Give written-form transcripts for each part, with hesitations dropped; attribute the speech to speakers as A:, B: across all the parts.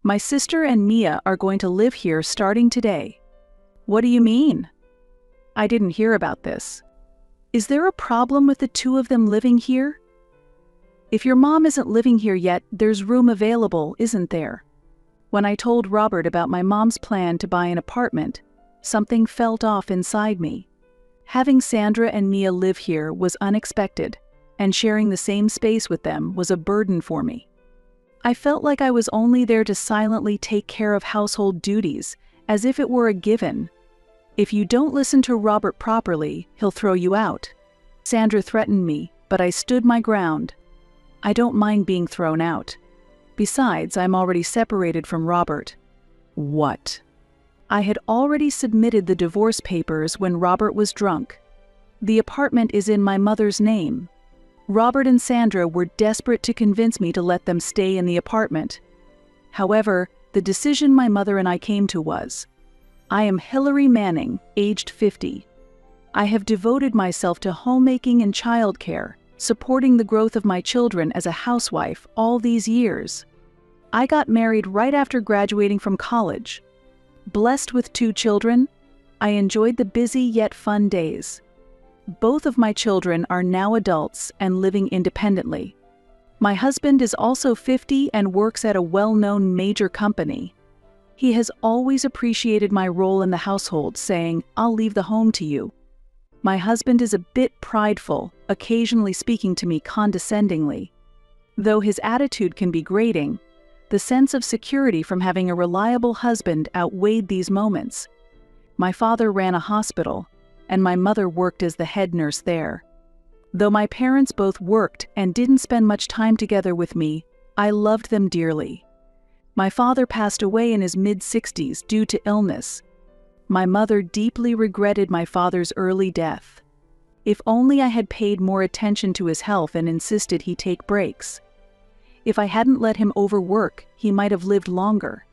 A: My sister and Mia are going to live here starting today." "What do you mean?" "I didn't hear about this." "Is there a problem with the two of them living here?" "If your mom isn't living here yet, there's room available, isn't there?" When I told Robert about my mom's plan to buy an apartment, something felt off inside me. Having Sandra and Mia live here was unexpected, and sharing the same space with them was a burden for me. I felt like I was only there to silently take care of household duties, as if it were a given. "If you don't listen to Robert properly, he'll throw you out." Sandra threatened me, but I stood my ground. I don't mind being thrown out. Besides, I'm already separated from Robert. What? I had already submitted the divorce papers when Robert was drunk. The apartment is in my mother's name. Robert and Sandra were desperate to convince me to let them stay in the apartment. However, the decision my mother and I came to was, I am Hillary Manning, aged 50. I have devoted myself to homemaking and childcare, supporting the growth of my children as a housewife all these years. I got married right after graduating from college. Blessed with 2 children, I enjoyed the busy yet fun days. Both of my children are now adults and living independently. My husband is also 50 and works at a well-known major company. He has always appreciated my role in the household, saying, "I'll leave the home to you." My husband is a bit prideful, occasionally speaking to me condescendingly. Though his attitude can be grating, the sense of security from having a reliable husband outweighed these moments. My father ran a hospital, and my mother worked as the head nurse there. Though my parents both worked and didn't spend much time together with me, I loved them dearly. My father passed away in his mid-60s due to illness. My mother deeply regretted my father's early death. If only I had paid more attention to his health and insisted he take breaks. If I hadn't let him overwork, he might have lived longer.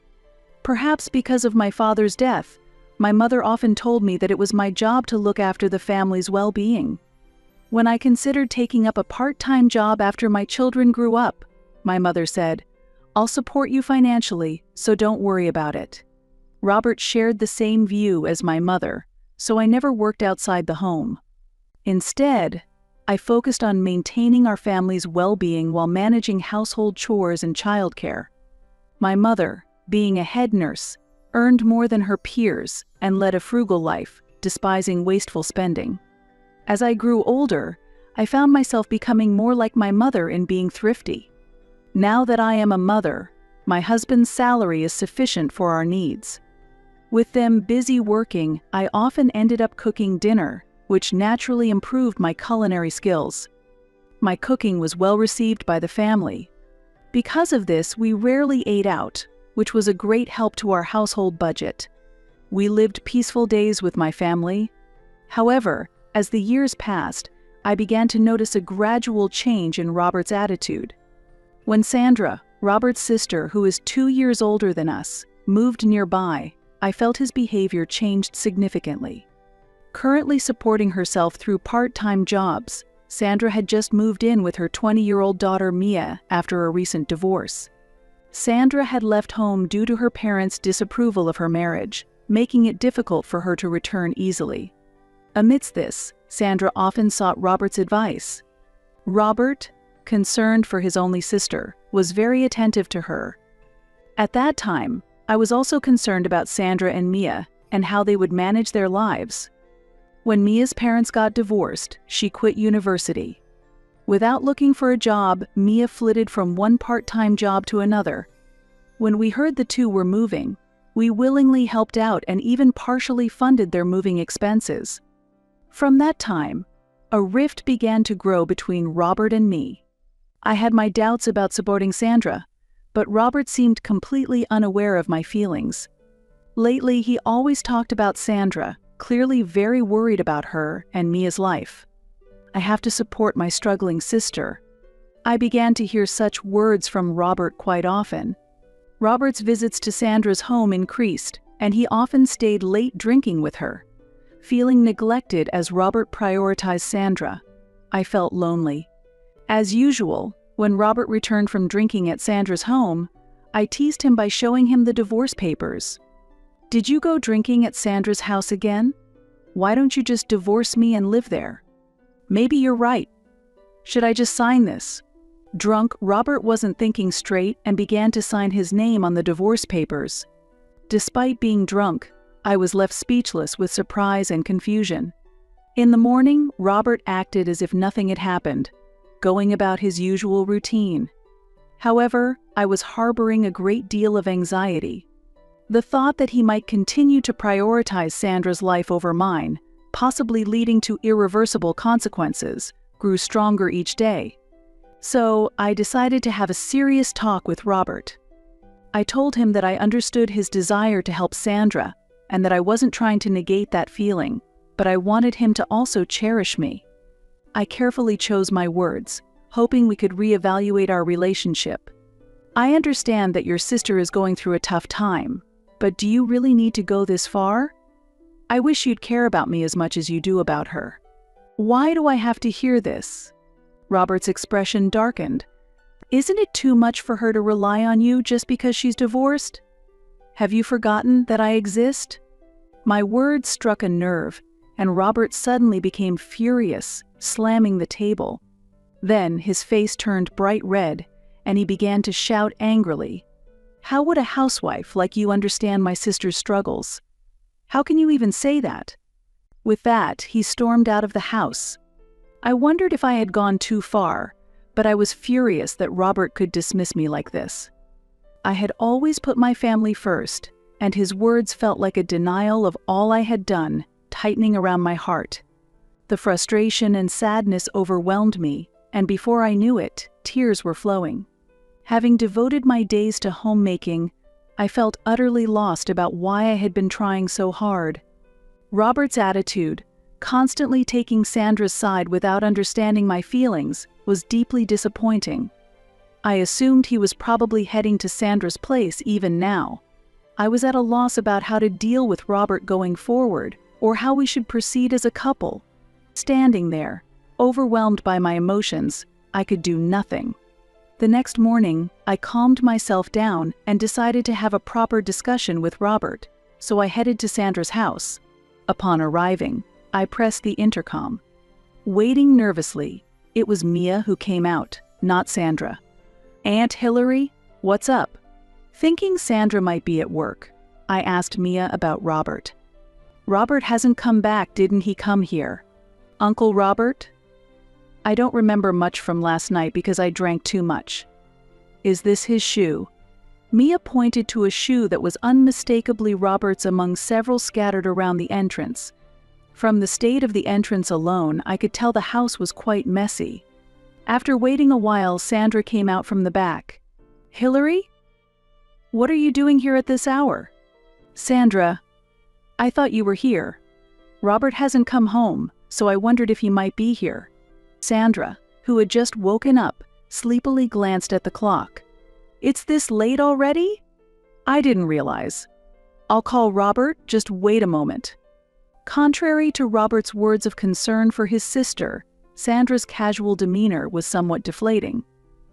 A: Perhaps because of my father's death, my mother often told me that it was my job to look after the family's well-being. When I considered taking up a part-time job after my children grew up, my mother said, "I'll support you financially, so don't worry about it." Robert shared the same view as my mother, so I never worked outside the home. Instead, I focused on maintaining our family's well-being while managing household chores and childcare. My mother, being a head nurse, earned more than her peers and led a frugal life, despising wasteful spending. As I grew older, I found myself becoming more like my mother in being thrifty. Now that I am a mother, my husband's salary is sufficient for our needs. With them busy working, I often ended up cooking dinner, which naturally improved my culinary skills. My cooking was well received by the family. Because of this, we rarely ate out, which was a great help to our household budget. We lived peaceful days with my family. However, as the years passed, I began to notice a gradual change in Robert's attitude. When Sandra, Robert's sister, who is 2 years older than us, moved nearby, I felt his behavior changed significantly. Currently supporting herself through part-time jobs, Sandra had just moved in with her 20-year-old daughter Mia after a recent divorce. Sandra had left home due to her parents' disapproval of her marriage, making it difficult for her to return easily. Amidst this, Sandra often sought Robert's advice. Robert, concerned for his only sister, was very attentive to her. At that time, I was also concerned about Sandra and Mia and how they would manage their lives. When Mia's parents got divorced, she quit university. Without looking for a job, Mia flitted from one part-time job to another. When we heard the two were moving, we willingly helped out and even partially funded their moving expenses. From that time, a rift began to grow between Robert and me. I had my doubts about supporting Sandra, but Robert seemed completely unaware of my feelings. Lately, he always talked about Sandra, clearly very worried about her and Mia's life. I have to support my struggling sister. I began to hear such words from Robert quite often. Robert's visits to Sandra's home increased, and he often stayed late drinking with her. Feeling neglected as Robert prioritized Sandra, I felt lonely. As usual, when Robert returned from drinking at Sandra's home, I teased him by showing him the divorce papers. "Did you go drinking at Sandra's house again? Why don't you just divorce me and live there? Maybe you're right. Should I just sign this?" Drunk, Robert wasn't thinking straight and began to sign his name on the divorce papers. Despite being drunk, I was left speechless with surprise and confusion. In the morning, Robert acted as if nothing had happened, going about his usual routine. However, I was harboring a great deal of anxiety. The thought that he might continue to prioritize Sandra's life over mine, possibly leading to irreversible consequences, grew stronger each day. So, I decided to have a serious talk with Robert. I told him that I understood his desire to help Sandra and that I wasn't trying to negate that feeling, but I wanted him to also cherish me. I carefully chose my words, hoping we could reevaluate our relationship. "I understand that your sister is going through a tough time, but do you really need to go this far? I wish you'd care about me as much as you do about her." "Why do I have to hear this?" Robert's expression darkened. "Isn't it too much for her to rely on you just because she's divorced? Have you forgotten that I exist?" My words struck a nerve, and Robert suddenly became furious, slamming the table. Then his face turned bright red, and he began to shout angrily, "How would a housewife like you understand my sister's struggles? How can you even say that?" With that, he stormed out of the house. I wondered if I had gone too far, but I was furious that Robert could dismiss me like this. I had always put my family first, and his words felt like a denial of all I had done, tightening around my heart. The frustration and sadness overwhelmed me, and before I knew it, tears were flowing. Having devoted my days to homemaking, I felt utterly lost about why I had been trying so hard. Robert's attitude, constantly taking Sandra's side without understanding my feelings, was deeply disappointing. I assumed he was probably heading to Sandra's place even now. I was at a loss about how to deal with Robert going forward, or how we should proceed as a couple. Standing there, overwhelmed by my emotions, I could do nothing. The next morning, I calmed myself down and decided to have a proper discussion with Robert, so I headed to Sandra's house. Upon arriving, I pressed the intercom. Waiting nervously, it was Mia who came out, not Sandra. "Aunt Hillary, what's up?" Thinking Sandra might be at work, I asked Mia about Robert. "Robert hasn't come back, didn't he come here?" "Uncle Robert?" "I don't remember much from last night because I drank too much." "Is this his shoe?" Mia pointed to a shoe that was unmistakably Robert's among several scattered around the entrance. From the state of the entrance alone, I could tell the house was quite messy. After waiting a while, Sandra came out from the back. "Hillary? What are you doing here at this hour?" "Sandra, I thought you were here. Robert hasn't come home, so I wondered if he might be here." Sandra, who had just woken up, sleepily glanced at the clock. "It's this late already? I didn't realize. I'll call Robert, just wait a moment." Contrary to Robert's words of concern for his sister, Sandra's casual demeanor was somewhat deflating.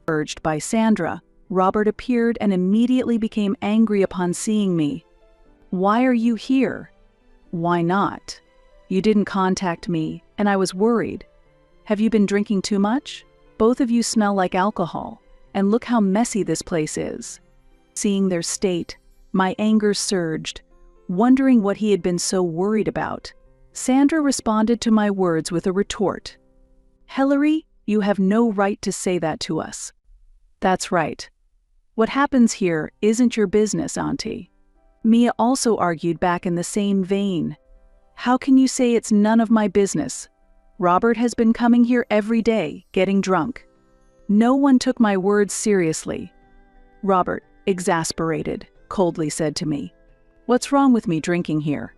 A: Urged by Sandra, Robert appeared and immediately became angry upon seeing me. "Why are you here?" "Why not? You didn't contact me, and I was worried. Have you been drinking too much? Both of you smell like alcohol, and look how messy this place is." Seeing their state, my anger surged. Wondering what he had been so worried about, Sandra responded to my words with a retort. "Hillary, you have no right to say that to us." "That's right. What happens here isn't your business, Auntie." Mia also argued back in the same vein. "How can you say it's none of my business? Robert has been coming here every day, getting drunk." No one took my words seriously. Robert, exasperated, coldly said to me, "What's wrong with me drinking here?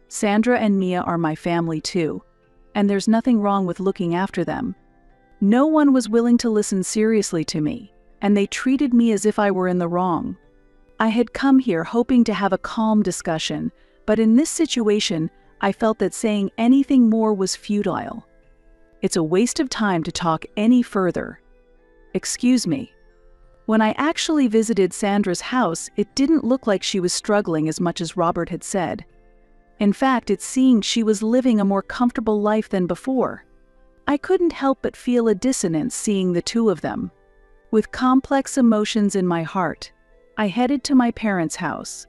A: Sandra and Mia are my family too, and there's nothing wrong with looking after them." No one was willing to listen seriously to me, and they treated me as if I were in the wrong. I had come here hoping to have a calm discussion, but in this situation, I felt that saying anything more was futile. "It's a waste of time to talk any further." "Excuse me." When I actually visited Sandra's house, it didn't look like she was struggling as much as Robert had said. In fact, it seemed she was living a more comfortable life than before. I couldn't help but feel a dissonance seeing the two of them. With complex emotions in my heart, I headed to my parents' house.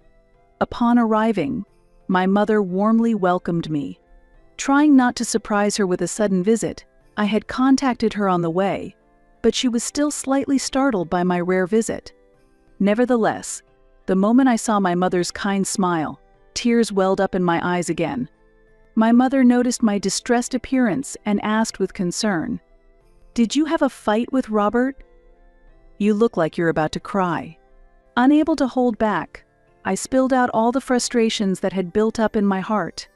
A: Upon arriving, my mother warmly welcomed me. Trying not to surprise her with a sudden visit, I had contacted her on the way, but she was still slightly startled by my rare visit. Nevertheless, the moment I saw my mother's kind smile, tears welled up in my eyes again. My mother noticed my distressed appearance and asked with concern, "Did you have a fight with Robert? You look like you're about to cry." Unable to hold back, I spilled out all the frustrations that had built up in my heart.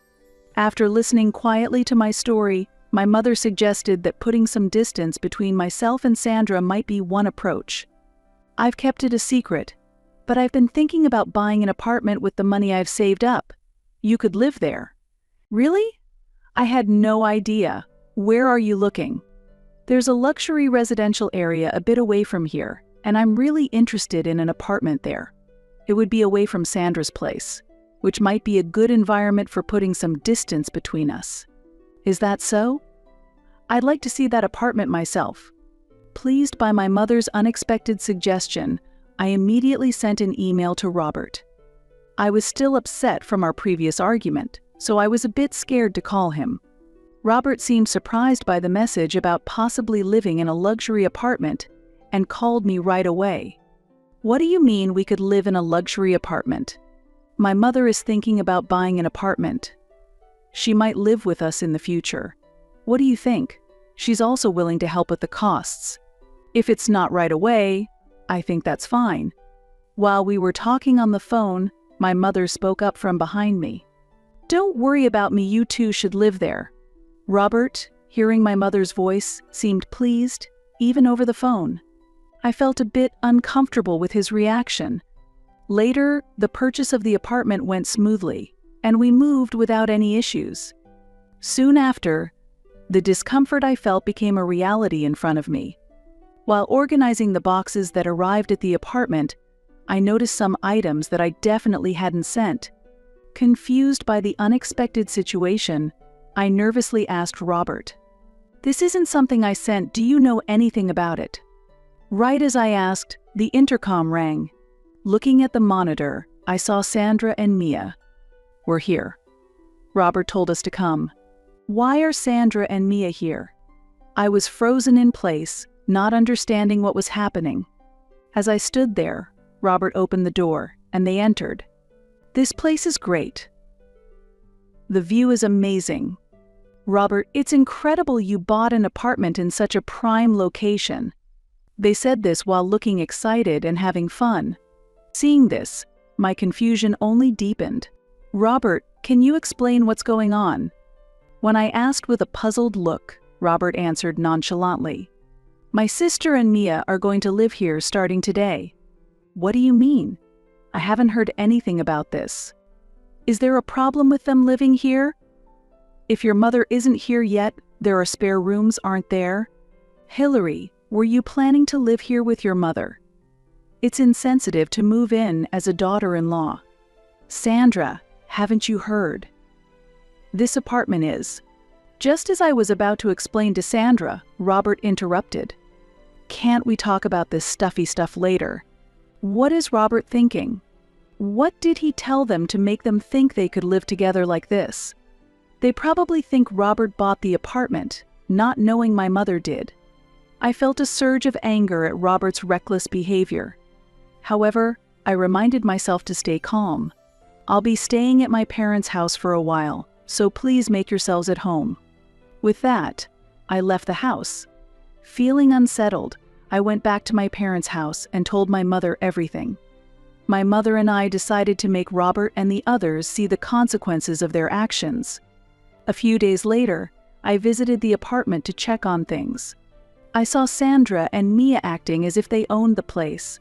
A: After listening quietly to my story, my mother suggested that putting some distance between myself and Sandra might be one approach. "I've kept it a secret, but I've been thinking about buying an apartment with the money I've saved up. You could live there." "Really? I had no idea. Where are you looking?" "There's a luxury residential area a bit away from here, and I'm really interested in an apartment there. It would be away from Sandra's place, which might be a good environment for putting some distance between us." "Is that so? I'd like to see that apartment myself." Pleased by my mother's unexpected suggestion, I immediately sent an email to Robert. I was still upset from our previous argument, so I was a bit scared to call him. Robert seemed surprised by the message about possibly living in a luxury apartment and called me right away. "What do you mean we could live in a luxury apartment? My mother is thinking about buying an apartment. She might live with us in the future. What do you think? She's also willing to help with the costs. If it's not right away, I think that's fine." While we were talking on the phone, my mother spoke up from behind me. "Don't worry about me, you two should live there." Robert, hearing my mother's voice, seemed pleased, even over the phone. I felt a bit uncomfortable with his reaction. Later, the purchase of the apartment went smoothly, and we moved without any issues. Soon after, the discomfort I felt became a reality in front of me. While organizing the boxes that arrived at the apartment, I noticed some items that I definitely hadn't sent. Confused by the unexpected situation, I nervously asked Robert, "This isn't something I sent. Do you know anything about it?" Right as I asked, the intercom rang. Looking at the monitor, I saw Sandra and Mia. "We're here. Robert told us to come." "Why are Sandra and Mia here?" I was frozen in place, not understanding what was happening. As I stood there, Robert opened the door, and they entered. "This place is great. The view is amazing. Robert, it's incredible you bought an apartment in such a prime location." They said this while looking excited and having fun. Seeing this, my confusion only deepened. "Robert, can you explain what's going on?" When I asked with a puzzled look, Robert answered nonchalantly, "My sister and Mia are going to live here starting today." "What do you mean? I haven't heard anything about this. Is there a problem with them living here? If your mother isn't here yet, there are spare rooms, aren't there? Hillary, were you planning to live here with your mother? It's insensitive to move in as a daughter-in-law. Sandra, haven't you heard? This apartment is." Just as I was about to explain to Sandra, Robert interrupted. "Can't we talk about this stuffy stuff later? What is Robert thinking? What did he tell them to make them think they could live together like this? They probably think Robert bought the apartment, not knowing my mother did." I felt a surge of anger at Robert's reckless behavior. However, I reminded myself to stay calm. "I'll be staying at my parents' house for a while, so please make yourselves at home." With that, I left the house. Feeling unsettled, I went back to my parents' house and told my mother everything. My mother and I decided to make Robert and the others see the consequences of their actions. A few days later, I visited the apartment to check on things. I saw Sandra and Mia acting as if they owned the place.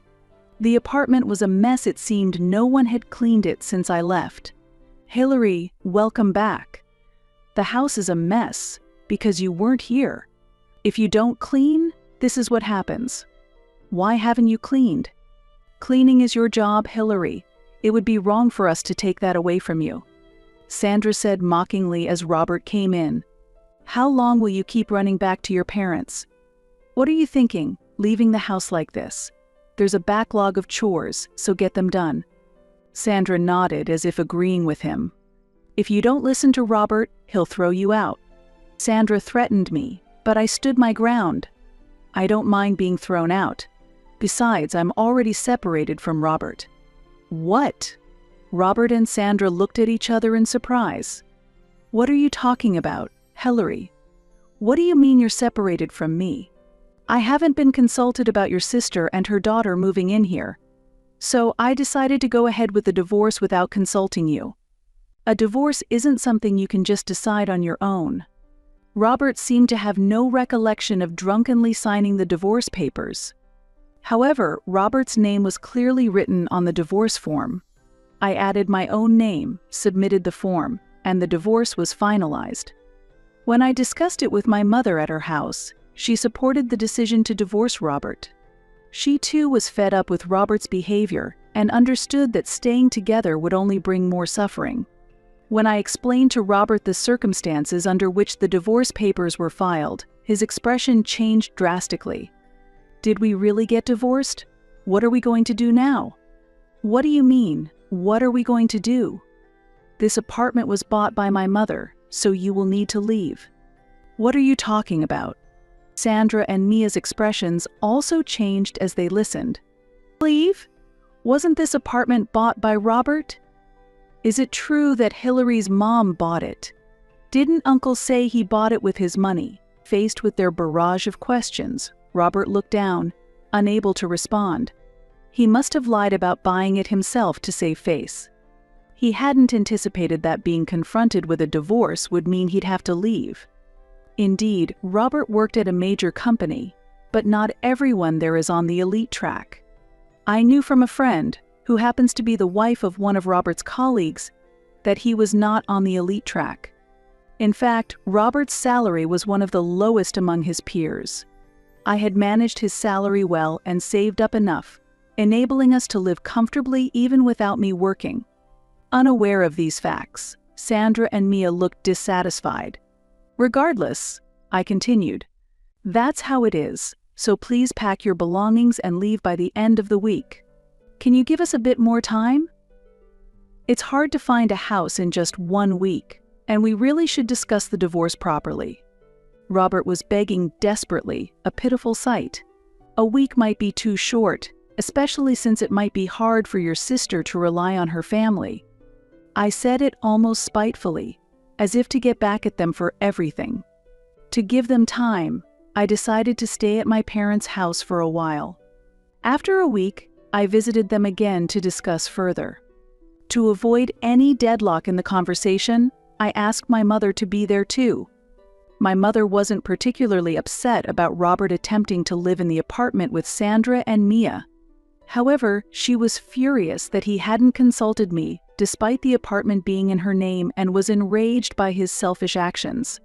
A: The apartment was a mess. It seemed no one had cleaned it since I left. "Hillary, welcome back. The house is a mess because you weren't here. If you don't clean, this is what happens." Why haven't you cleaned? Cleaning is your job, Hillary. It would be wrong for us to take that away from you, Sandra said mockingly as Robert came in. How long will you keep running back to your parents? What are you thinking, leaving the house like this? There's a backlog of chores, so get them done. Sandra nodded as if agreeing with him. If you don't listen to Robert, he'll throw you out. Sandra threatened me, but I stood my ground. I don't mind being thrown out. Besides, I'm already separated from Robert. What? Robert and Sandra looked at each other in surprise. What are you talking about, Hillary? What do you mean you're separated from me? I haven't been consulted about your sister and her daughter moving in here. So I decided to go ahead with the divorce without consulting you. A divorce isn't something you can just decide on your own. Robert seemed to have no recollection of drunkenly signing the divorce papers. However, Robert's name was clearly written on the divorce form. I added my own name, submitted the form, and the divorce was finalized. When I discussed it with my mother at her house, she supported the decision to divorce Robert. She too was fed up with Robert's behavior and understood that staying together would only bring more suffering. When I explained to Robert the circumstances under which the divorce papers were filed, his expression changed drastically. Did we really get divorced? What are we going to do now? What do you mean? What are we going to do? This apartment was bought by my mother, so you will need to leave. What are you talking about? Sandra and Mia's expressions also changed as they listened. Leave? Wasn't this apartment bought by Robert? Is it true that Hillary's mom bought it? Didn't Uncle say he bought it with his money? Faced with their barrage of questions, Robert looked down, unable to respond. He must have lied about buying it himself to save face. He hadn't anticipated that being confronted with a divorce would mean he'd have to leave. Indeed, Robert worked at a major company, but not everyone there is on the elite track. I knew from a friend, who happens to be the wife of one of Robert's colleagues, that he was not on the elite track. In fact, Robert's salary was one of the lowest among his peers. I had managed his salary well and saved up enough, enabling us to live comfortably even without me working. Unaware of these facts, Sandra and Mia looked dissatisfied. Regardless, I continued, that's how it is, so please pack your belongings and leave by the end of the week. Can you give us a bit more time? It's hard to find a house in just 1 week, and we really should discuss the divorce properly. Robert was begging desperately, a pitiful sight. A week might be too short, especially since it might be hard for your sister to rely on her family. I said it almost spitefully, as if to get back at them for everything. To give them time, I decided to stay at my parents' house for a while. After a week, I visited them again to discuss further. To avoid any deadlock in the conversation, I asked my mother to be there too. My mother wasn't particularly upset about Robert attempting to live in the apartment with Sandra and Mia. However, she was furious that he hadn't consulted me, despite the apartment being in her name, and was enraged by his selfish actions.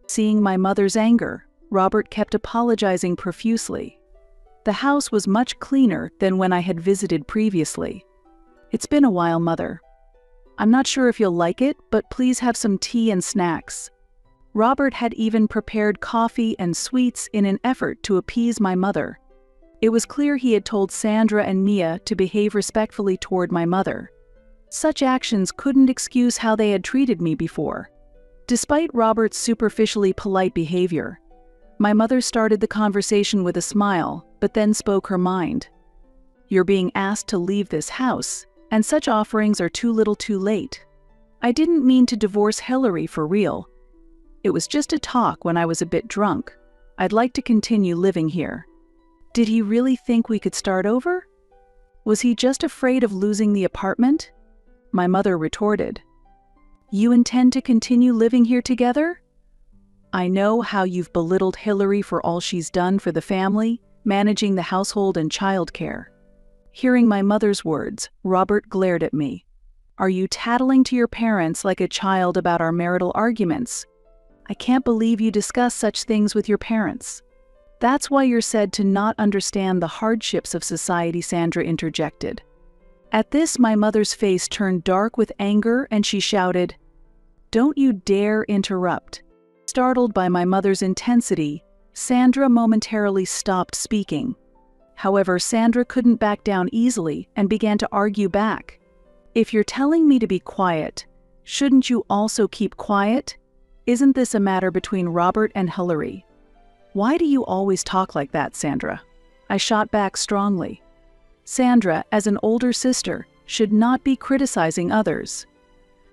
A: Seeing my mother's anger, Robert kept apologizing profusely. The house was much cleaner than when I had visited previously. It's been a while, Mother. I'm not sure if you'll like it, but please have some tea and snacks. Robert had even prepared coffee and sweets in an effort to appease my mother. It was clear he had told Sandra and Mia to behave respectfully toward my mother. Such actions couldn't excuse how they had treated me before. Despite Robert's superficially polite behavior, my mother started the conversation with a smile, but then spoke her mind. You're being asked to leave this house, and such offerings are too little too late. I didn't mean to divorce Hillary for real. It was just a talk when I was a bit drunk. I'd like to continue living here. Did he really think we could start over? Was he just afraid of losing the apartment? My mother retorted. You intend to continue living here together? I know how you've belittled Hillary for all she's done for the family, managing the household and childcare. Hearing my mother's words, Robert glared at me. Are you tattling to your parents like a child about our marital arguments? I can't believe you discuss such things with your parents. That's why you're said to not understand the hardships of society, Sandra interjected. At this, my mother's face turned dark with anger and she shouted, "Don't you dare interrupt." Startled by my mother's intensity, Sandra momentarily stopped speaking. However, Sandra couldn't back down easily and began to argue back. "If you're telling me to be quiet, shouldn't you also keep quiet? Isn't this a matter between Robert and Hillary?" "Why do you always talk like that, Sandra?" I shot back strongly. Sandra, as an older sister, should not be criticizing others.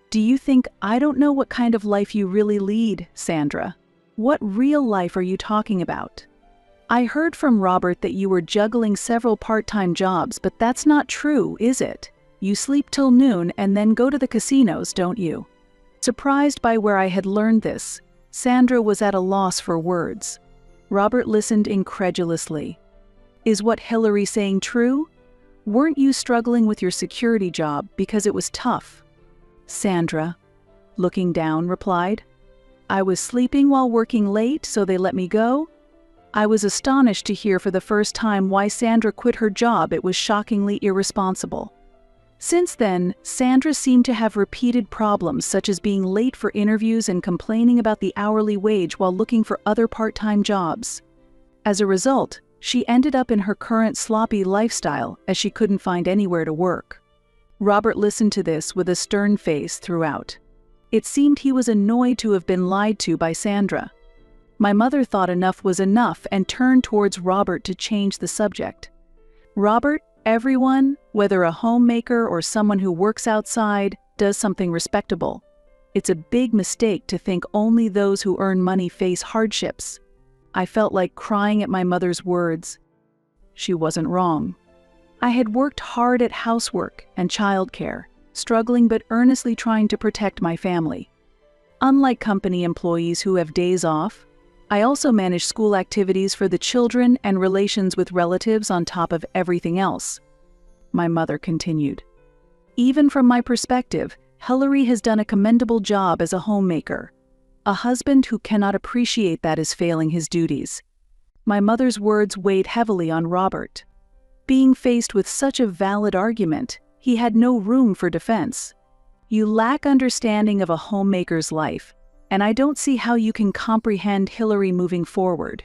A: "Do you think I don't know what kind of life you really lead, Sandra? What real life are you talking about? I heard from Robert that you were juggling several part-time jobs, but that's not true, is it? You sleep till noon and then go to the casinos, don't you?" Surprised by where I had learned this, Sandra was at a loss for words. Robert listened incredulously. "Is what Hillary saying true? Weren't you struggling with your security job because it was tough?" Sandra, looking down, replied, "I was sleeping while working late, so they let me go." I was astonished to hear for the first time why Sandra quit her job. It was shockingly irresponsible. Since then, Sandra seemed to have repeated problems such as being late for interviews and complaining about the hourly wage while looking for other part-time jobs. As a result, she ended up in her current sloppy lifestyle as she couldn't find anywhere to work. Robert listened to this with a stern face throughout. It seemed he was annoyed to have been lied to by Sandra. My mother thought enough was enough and turned towards Robert to change the subject. "Robert, everyone, whether a homemaker or someone who works outside, does something respectable. It's a big mistake to think only those who earn money face hardships." I felt like crying at my mother's words. She wasn't wrong. I had worked hard at housework and childcare, struggling but earnestly trying to protect my family. Unlike company employees who have days off, I also manage school activities for the children and relations with relatives on top of everything else. My mother continued. "Even from my perspective, Hillary has done a commendable job as a homemaker. A husband who cannot appreciate that is failing his duties." My mother's words weighed heavily on Robert. Being faced with such a valid argument, he had no room for defense. "You lack understanding of a homemaker's life, and I don't see how you can comprehend Hillary moving forward.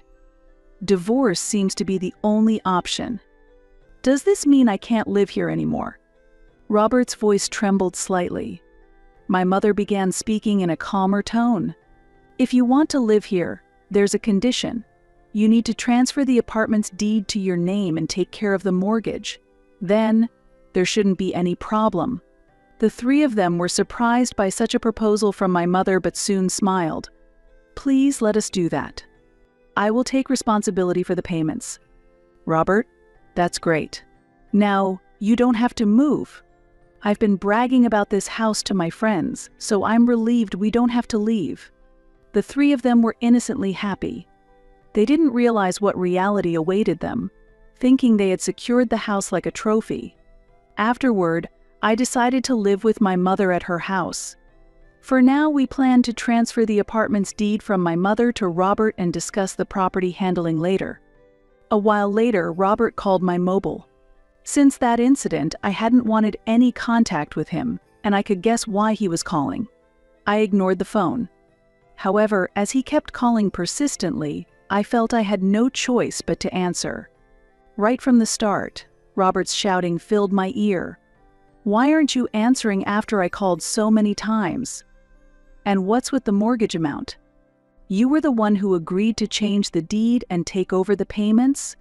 A: Divorce seems to be the only option. Does this mean I can't live here anymore?" Robert's voice trembled slightly. My mother began speaking in a calmer tone. "If you want to live here, there's a condition. You need to transfer the apartment's deed to your name and take care of the mortgage. Then, there shouldn't be any problem." The three of them were surprised by such a proposal from my mother but soon smiled. "Please let us do that. I will take responsibility for the payments." "Robert, that's great. Now, you don't have to move. I've been bragging about this house to my friends, so I'm relieved we don't have to leave." The three of them were innocently happy. They didn't realize what reality awaited them, thinking they had secured the house like a trophy. Afterward, I decided to live with my mother at her house. For now, we plan to transfer the apartment's deed from my mother to Robert and discuss the property handling later. A while later, Robert called my mobile. Since that incident, I hadn't wanted any contact with him, and I could guess why he was calling. I ignored the phone. However, as he kept calling persistently, I felt I had no choice but to answer. Right from the start, Robert's shouting filled my ear. "Why aren't you answering after I called so many times? And what's with the mortgage amount? You were the one who agreed to change the deed and take over the payments?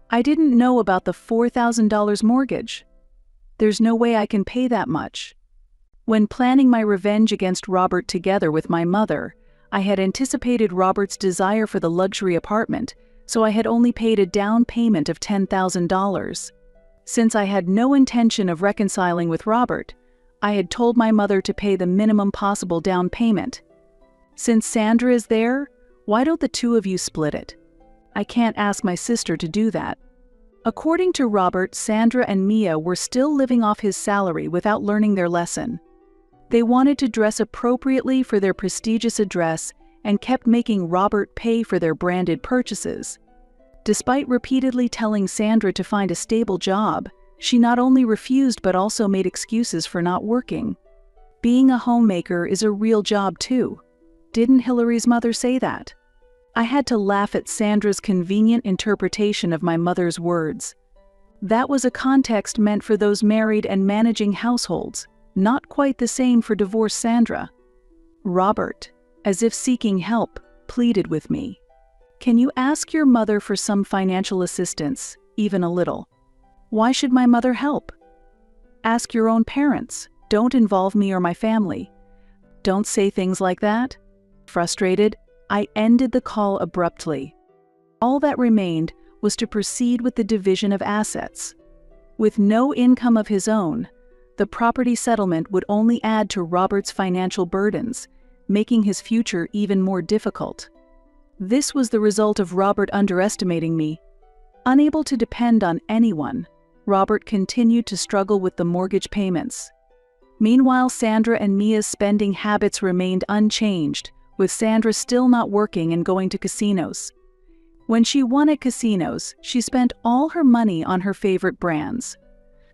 A: I didn't know about the $4,000 mortgage. There's no way I can pay that much." When planning my revenge against Robert together with my mother, I had anticipated Robert's desire for the luxury apartment, so I had only paid a down payment of $10,000. Since I had no intention of reconciling with Robert, I had told my mother to pay the minimum possible down payment. "Since Sandra is there, why don't the two of you split it? I can't ask my sister to do that." According to Robert, Sandra and Mia were still living off his salary without learning their lesson. They wanted to dress appropriately for their prestigious address and kept making Robert pay for their branded purchases. Despite repeatedly telling Sandra to find a stable job, she not only refused but also made excuses for not working. Being a homemaker is a real job too. Didn't Hillary's mother say that? I had to laugh at Sandra's convenient interpretation of my mother's words. That was a context meant for those married and managing households, not quite the same for divorced Sandra. Robert, as if seeking help, pleaded with me. Can you ask your mother for some financial assistance, even a little? Why should my mother help? Ask your own parents. Don't involve me or my family. Don't say things like that. Frustrated, I ended the call abruptly. All that remained was to proceed with the division of assets. With no income of his own, the property settlement would only add to Robert's financial burdens, making his future even more difficult. This was the result of Robert underestimating me. Unable to depend on anyone, Robert continued to struggle with the mortgage payments. Meanwhile, Sandra and Mia's spending habits remained unchanged, with Sandra still not working and going to casinos. When she won at casinos, she spent all her money on her favorite brands.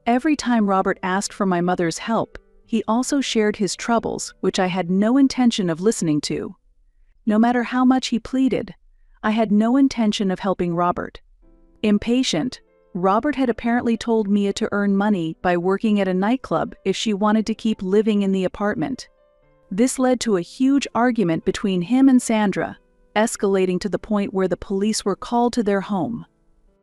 A: Every time Robert asked for my mother's help, he also shared his troubles, which I had no intention of listening to. No matter how much he pleaded, I had no intention of helping Robert. Impatient, Robert had apparently told Mia to earn money by working at a nightclub if she wanted to keep living in the apartment. This led to a huge argument between him and Sandra, escalating to the point where the police were called to their home.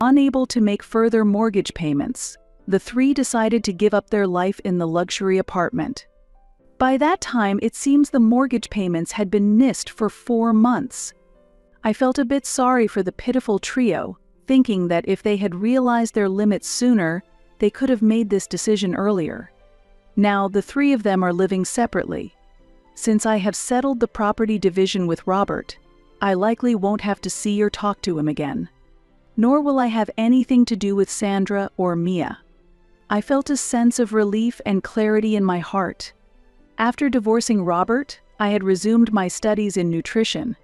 A: Unable to make further mortgage payments, the three decided to give up their life in the luxury apartment. By that time, it seems the mortgage payments had been missed for 4 months. I felt a bit sorry for the pitiful trio, thinking that if they had realized their limits sooner, they could have made this decision earlier. Now, the three of them are living separately. Since I have settled the property division with Robert, I likely won't have to see or talk to him again. Nor will I have anything to do with Sandra or Mia. I felt a sense of relief and clarity in my heart. After divorcing Robert, I had resumed my studies in nutrition.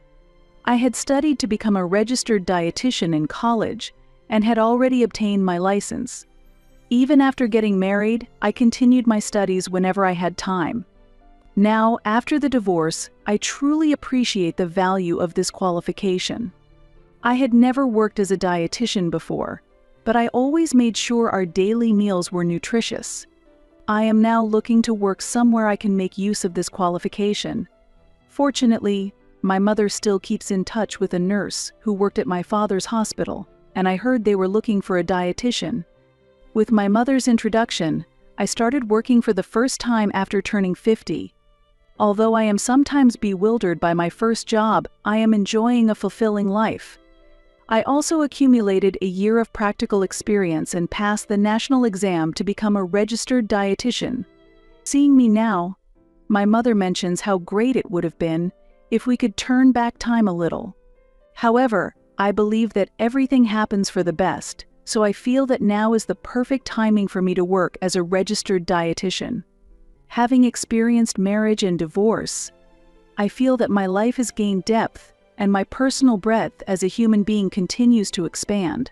A: I had studied to become a registered dietitian in college and had already obtained my license. Even after getting married, I continued my studies whenever I had time. Now, after the divorce, I truly appreciate the value of this qualification. I had never worked as a dietitian before, but I always made sure our daily meals were nutritious. I am now looking to work somewhere I can make use of this qualification. Fortunately, my mother still keeps in touch with a nurse who worked at my father's hospital, and I heard they were looking for a dietitian. With my mother's introduction, I started working for the first time after turning 50. Although I am sometimes bewildered by my first job, I am enjoying a fulfilling life. I also accumulated a year of practical experience and passed the national exam to become a registered dietitian. Seeing me now, my mother mentions how great it would have been if we could turn back time a little. However, I believe that everything happens for the best, so I feel that now is the perfect timing for me to work as a registered dietitian. Having experienced marriage and divorce, I feel that my life has gained depth and my personal breadth as a human being continues to expand.